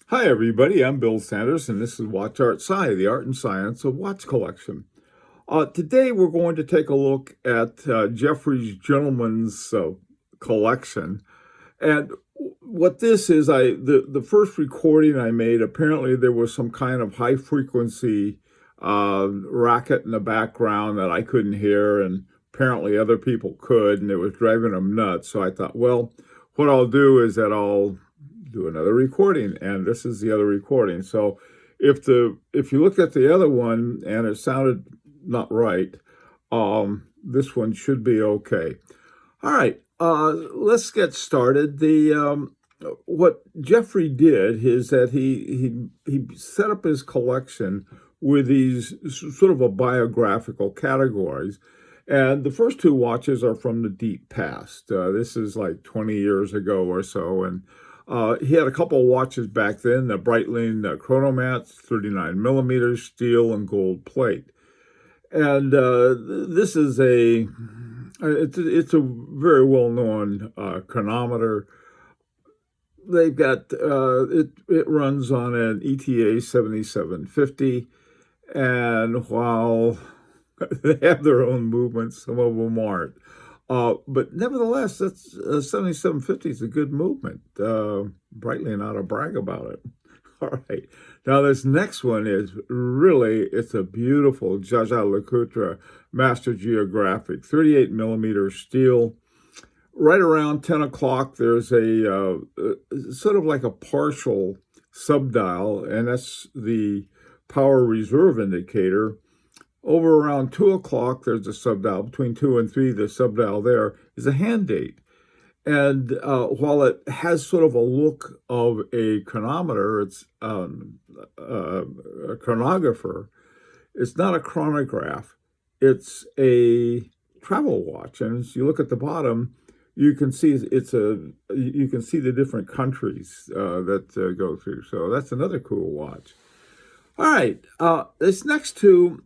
Hi, everybody. I'm Bill Sanders, and this is Watch Art Sci, the art and science of watch collection. Today, we're going to take a look at Jeffrey's Gentleman's collection. And what this is, the first recording I made, apparently there was some kind of high frequency racket in the background that I couldn't hear, and apparently other people could, and it was driving them nuts. So I thought, well, what I'll do is that I'll do another recording, and this is the other recording. So if you looked at the other one and it sounded not right, this one should be okay. All right, let's get started. The What Jeffrey did is that he set up his collection with these sort of a biographical categories. And the first two watches are from the deep past. This is like 20 years ago or so. And he had a couple of watches back then, the Breitling Chronomats, 39 millimeters, steel and gold plate. And this is it's a very well-known chronometer. They've got it runs on an ETA 7750, and while they have their own movements, some of them aren't. But nevertheless, that's 7750 is a good movement. Brightly not to brag about it. All right. Now this next one is really, it's a beautiful Jaja Lecoultre Master Geographic, 38 millimeter steel. Right around 10 o'clock, there's a sort of like a partial subdial, and that's the power reserve indicator. Over around 2 o'clock, there's a subdial. Between 2 and 3, the subdial there is a hand date. And while it has sort of a look of a chronometer, it's a chronographer. It's not a chronograph. It's a travel watch. And as you look at the bottom, you can see you can see the different countries that go through. So that's another cool watch. All right, this next two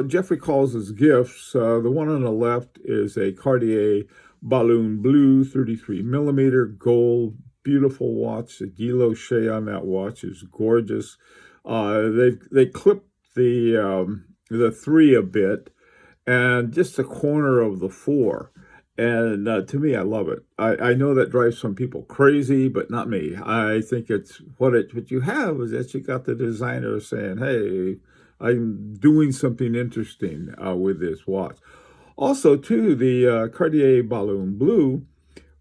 Jeffrey calls as gifts. The one on the left is a Cartier Balloon Blue 33 millimeter gold, beautiful watch. The guilloche on that watch is gorgeous. They clipped the three a bit, and just the corner of the four. And to me, I love it. I know that drives some people crazy, but not me. I think it's what you have is that you got the designer saying, "Hey, I'm doing something interesting with this watch." Also, too, the Cartier Balloon Blue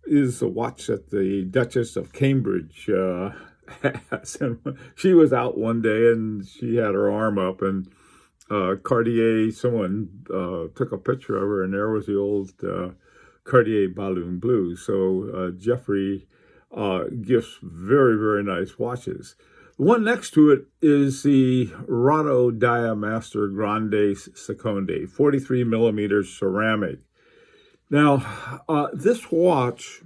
is a watch that the Duchess of Cambridge has. And she was out one day and she had her arm up, and Cartier, someone took a picture of her, and there was the old Cartier Balloon Blue. So Jeffrey gifts very, very nice watches. The one next to it is the Rado Diamaster Grande Seconde, 43 millimeter ceramic. Now, this watch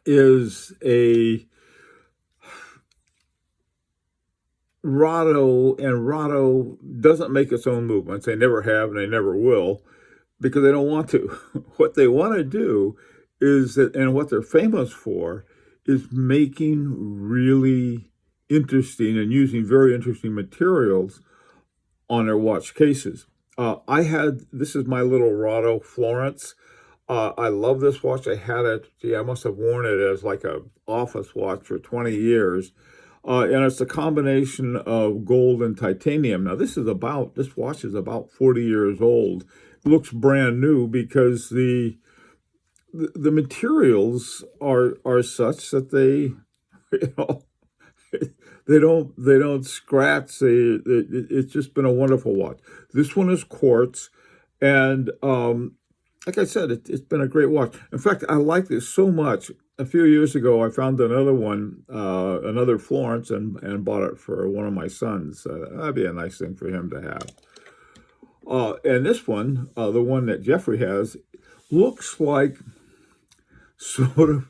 is a Rado, and Rado doesn't make its own movements. They never have, and they never will, because they don't want to. What they want to do is that, and what they're famous for, is making really interesting and using very interesting materials on their watch cases. This is my little Rado Florence. I love this watch. I had it, I must have worn it as like a office watch for 20 years. And it's a combination of gold and titanium. Now, this watch is about 40 years old. It looks brand new because the materials are such that they, you know, they don't scratch. It's just been a wonderful watch. This one is quartz, and like I said, it's been a great watch. In fact, I like this so much. A few years ago, I found another one, another Florence, and bought it for one of my sons. That'd be a nice thing for him to have. And this one, the one that Jeffrey has, looks like sort of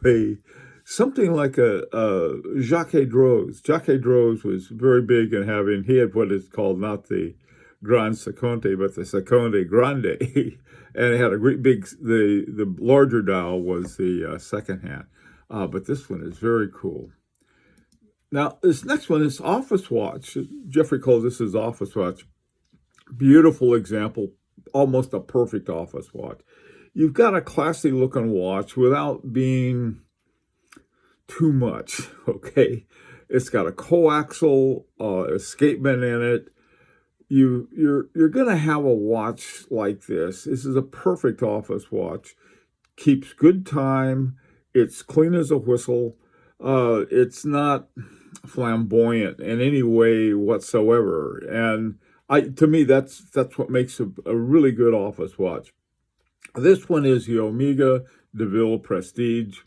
something like a Jacques Droz. Jacques Droz was very big in having, he had what is called not the Grand Seconde, but the Seconde Grande. And it had a great big, the larger dial was the second hand. But this one is very cool. Now, this next one is office watch. Jeffrey calls this his office watch. Beautiful example, almost a perfect office watch. You've got a classy looking watch without being too much, okay? It's got a coaxial escapement in it. You're gonna have a watch like this. This is a perfect office watch. Keeps good time. It's clean as a whistle. It's not flamboyant in any way whatsoever. And to me, that's what makes a really good office watch. This one is the Omega DeVille Prestige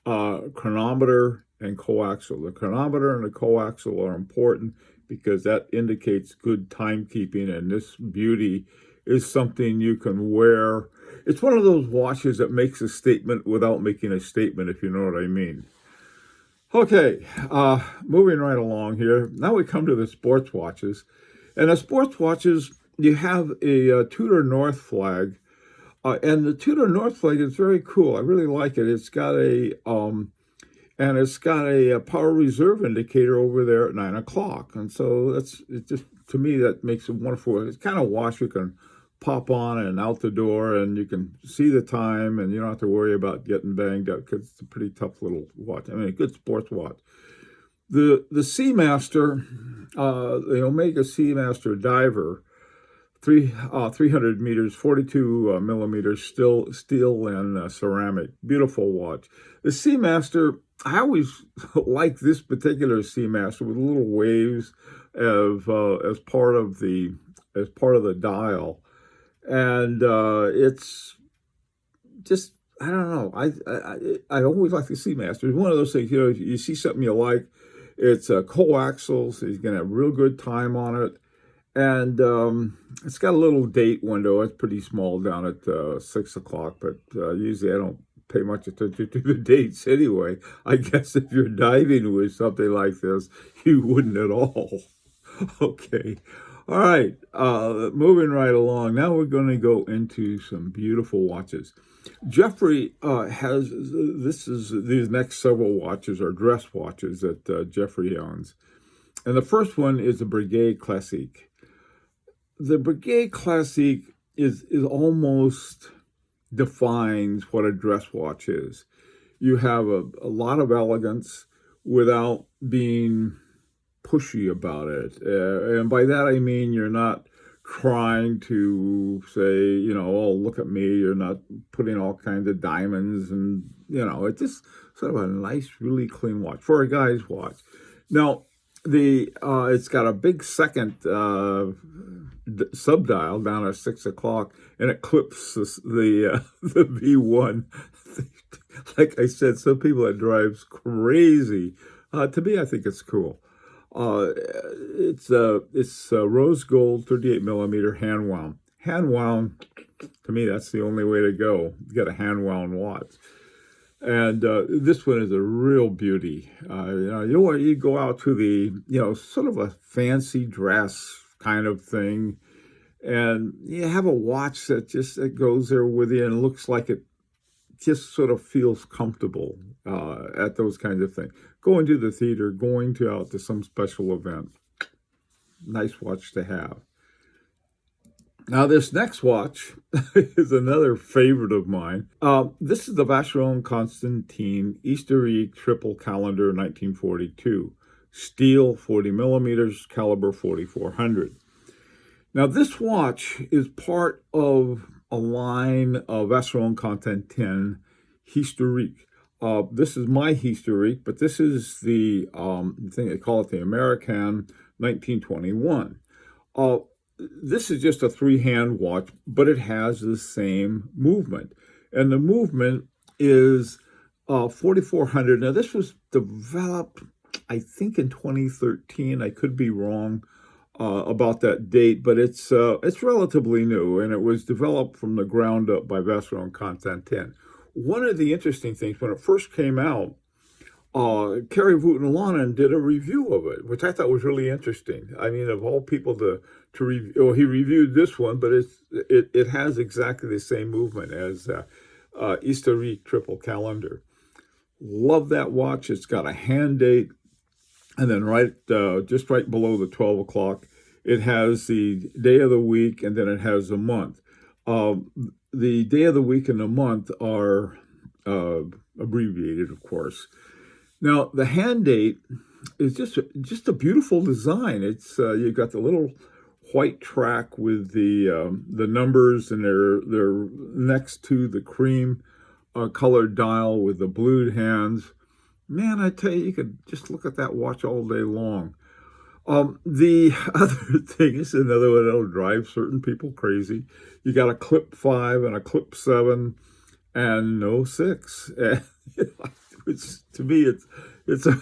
chronometer and coaxial. The chronometer and the coaxial are important because that indicates good timekeeping, and this beauty is something you can wear. It's one of those watches that makes a statement without making a statement, if you know what I mean. Okay, moving right along here. Now we come to the sports watches. And the sports watches, you have a Tudor North flag. And the Tudor North flag is very cool. I really like it. It's got a power reserve indicator over there at 9 o'clock. And so it just, to me, that makes it wonderful. It's kind of watch you can pop on and out the door, and you can see the time, and you don't have to worry about getting banged up because it's a pretty tough little watch. I mean, a good sports watch. The Seamaster, the Omega Seamaster Diver, 300 meters, 42 millimeters, steel and ceramic. Beautiful watch. The Seamaster, I always like this particular Seamaster with little waves as part of the dial, and it's just, I don't know. I always like the Seamaster. It's one of those things, you see something you like. It's a coaxial, so you're gonna have real good time on it. And it's got a little date window. It's pretty small down at 6 o'clock, but usually I don't pay much attention to the dates anyway. I guess if you're diving with something like this, you wouldn't at all. Okay. All right. Moving right along. Now we're going to go into some beautiful watches. Jeffrey these next several watches are dress watches that Jeffrey owns. And the first one is the Breguet Classique. The Breguet Classique is almost defines what a dress watch is. You have a lot of elegance without being pushy about it. And by that I mean you're not trying to say, oh, look at me. You're not putting all kinds of diamonds and, it's just sort of a nice, really clean watch for a guy's watch. Now, it's got a big second subdial down at 6 o'clock, and it clips the V1. Like I said, some people it drives crazy. To me, I think it's cool. It's rose gold, 38 millimeter hand wound. Hand wound, to me, that's the only way to go. Get a hand wound watch. And this one is a real beauty. You go out to the, sort of a fancy dress kind of thing, and you have a watch that goes there with you and looks like it just sort of feels comfortable at those kinds of things. Going to the theater, going out to some special event. Nice watch to have. Now, this next watch is another favorite of mine. This is the Vacheron Constantin Historique Triple Calendar 1942. Steel, 40 millimeters, caliber 4400. Now, this watch is part of a line of Vacheron Constantin Historique. This is my Historique, but this is the thing they call it the American 1921. This is just a three-hand watch, but it has the same movement. And the movement is 4400. Now, this was developed, I think, in 2013. I could be wrong about that date, but it's relatively new, and it was developed from the ground up by Vacheron Constantin. One of the interesting things, when it first came out, Kerry Voutilanen did a review of it, which I thought was really interesting. I mean, of all people to review, he reviewed this one, but it has exactly the same movement as Historique Triple Calendar. Love that watch. It's got a hand date. And then just right below the 12 o'clock, it has the day of the week, and then it has the month. Um, the day of the week and the month are uh, abbreviated, of course. Now, the hand date is just a beautiful design. It's you've got the little white track with the numbers, and they're next to the cream colored dial with the blued hands. Man, I tell you, you could just look at that watch all day long. The other thing is another one that'll drive certain people crazy. You got a clip 5 and a clip 7 and no 6. And, to me, it's a,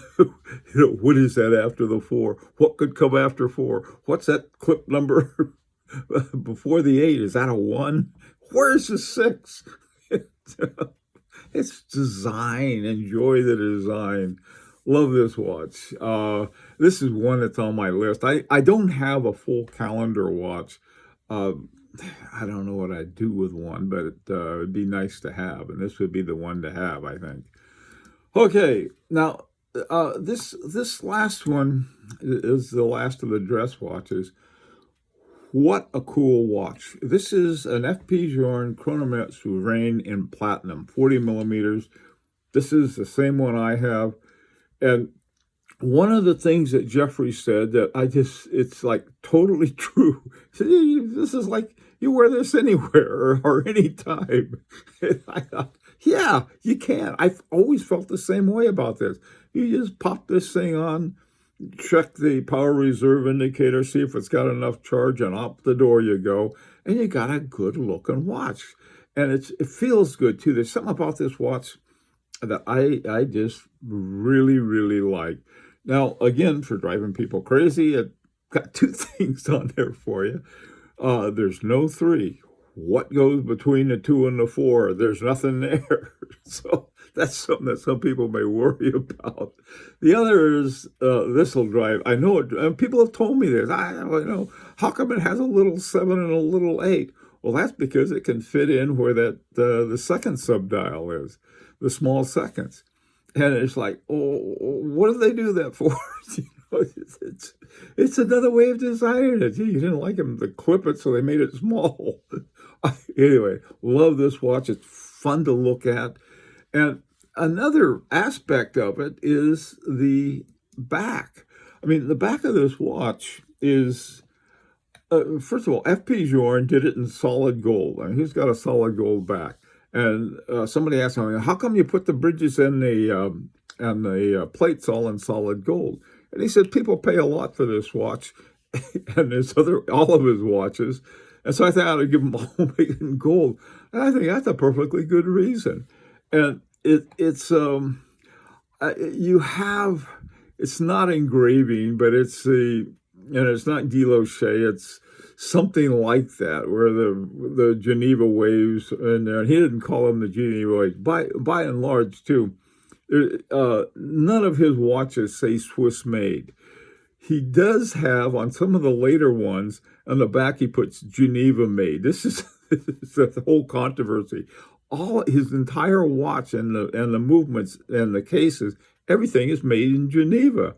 what is that after the 4? What could come after 4? What's that clip number before the 8? Is that a 1? Where's the 6? It's design. Enjoy the design. Love this watch. This is one that's on my list. I don't have a full calendar watch. Uh, I don't know what I'd do with one, but it'd be nice to have, and this would be the one to have, I think. Okay, now this last one is the last of the dress watches. What a cool watch! This is an FP Journe chronometre Vacheron in platinum, 40 millimeters. This is the same one I have, and one of the things that Jeffrey said that it's like totally true. This is like you wear this anywhere or anytime. And I thought, yeah, you can. I've always felt the same way about this. You just pop this thing on, check the power reserve indicator, see if it's got enough charge, and out the door you go, and you got a good looking watch. And it feels good too. There's something about this watch that I just really, really like. Now, again, for driving people crazy, it got two things on there for you. There's no 3. What goes between the 2 and the 4? There's nothing there. So that's something that some people may worry about. The other is this will drive. I know it. And people have told me this. How come it has a little 7 and a little 8? Well, that's because it can fit in where the second subdial is, the small seconds. And it's like, oh, what do they do that for? It's another way of designing it. You didn't like them to clip it, so they made it small. Anyway, love this watch. It's fun to look at. And another aspect of it is the back. I mean, the back of this watch is, first of all, FP Journe did it in solid gold. I mean, he's got a solid gold back. And somebody asked him, how come you put the bridges and the plates all in solid gold? And he said, people pay a lot for this watch and all of his watches. And so I thought I'd give them all made in gold. And I think that's a perfectly good reason. And it's not engraving, but it's not guilloché. It's something like that, where the Geneva waves in there. And he didn't call them the Geneva waves. By and large, too, none of his watches say Swiss made. He does have, on some of the later ones, on the back he puts Geneva made. This is the whole controversy. All his entire watch and the movements and the cases, everything is made in Geneva.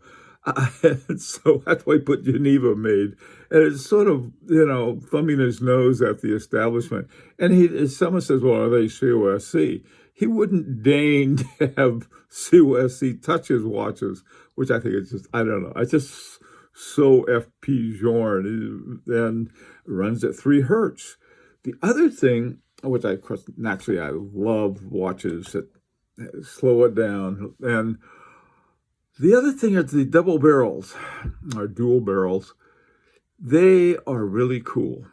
And so that's why he put Geneva made. And it's sort of, thumbing his nose at the establishment. And if someone says, well, are they COSC? He wouldn't deign to have COSC touch his watches, which I think is just, I don't know. It's just so FP Journe, and runs at 3 hertz. The other thing, which I love watches that slow it down. And the other thing is the double barrels, or dual barrels. They are really cool.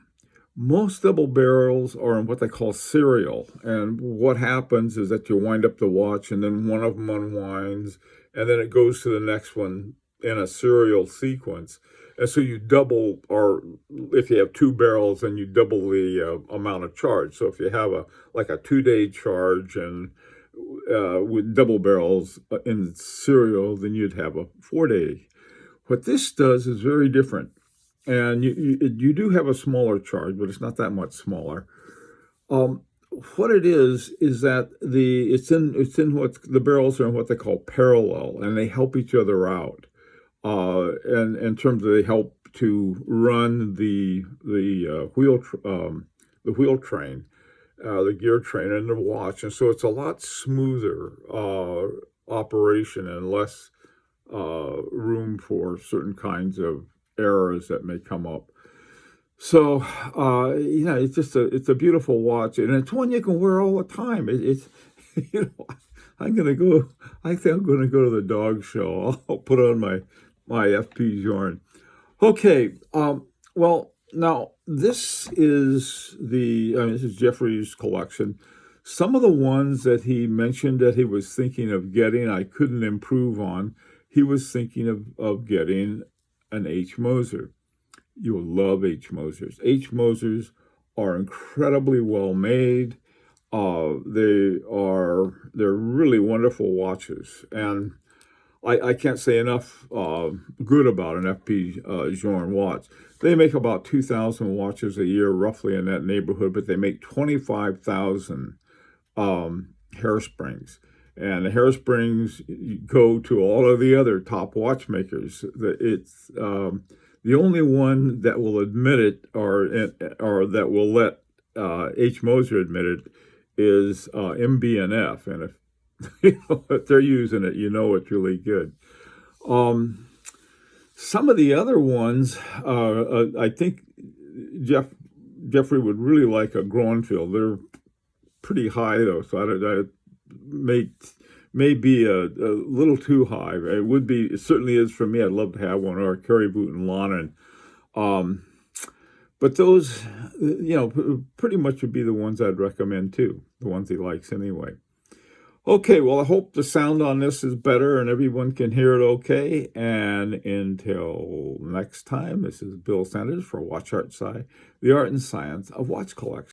Most double barrels are in what they call serial. And what happens is that you wind up the watch, and then one of them unwinds, and then it goes to the next one in a serial sequence. And so you double, or if you have 2 barrels, then you double the amount of charge. So if you have a 2-day charge and with double barrels in serial, then you'd have a 4-day. What this does is very different. And you do have a smaller charge, but it's not that much smaller. What it is that it's in what the barrels are in what they call parallel, and they help each other out. and in terms of they help to run the wheel train, the gear train, and the watch, and so it's a lot smoother operation and less room for certain kinds of errors that may come up. So, it's a beautiful watch, and it's one you can wear all the time. It's you know, I'm gonna go. I think I'm gonna go to the dog show. I'll put on my FP Journe. Okay. Well, now this is Jeffrey's collection. Some of the ones that he mentioned that he was thinking of getting, I couldn't improve on. He was thinking of getting an H. Moser. You will love H. Mosers. H. Mosers are incredibly well made. They're really wonderful watches, and I can't say enough good about an FP Journe watch. They make about 2,000 watches a year, roughly in that neighborhood, but they make 25,000 hairsprings. And the hairsprings go to all of the other top watchmakers. It's the only one that will admit it, or that will let H. Moser admit it, is MB&F. And if if they're using it, it's really good. Some of the other ones, I think Jeffrey would really like a Gronfield. They're pretty high though, so I may be a little too high. It would be. It certainly is for me. I'd love to have one, or a Kerryboot and Lannon. But those, pretty much would be the ones I'd recommend too. The ones he likes anyway. Okay, well, I hope the sound on this is better and everyone can hear it okay. And until next time, this is Bill Sanders for Watch Art Sci, the art and science of watch collection.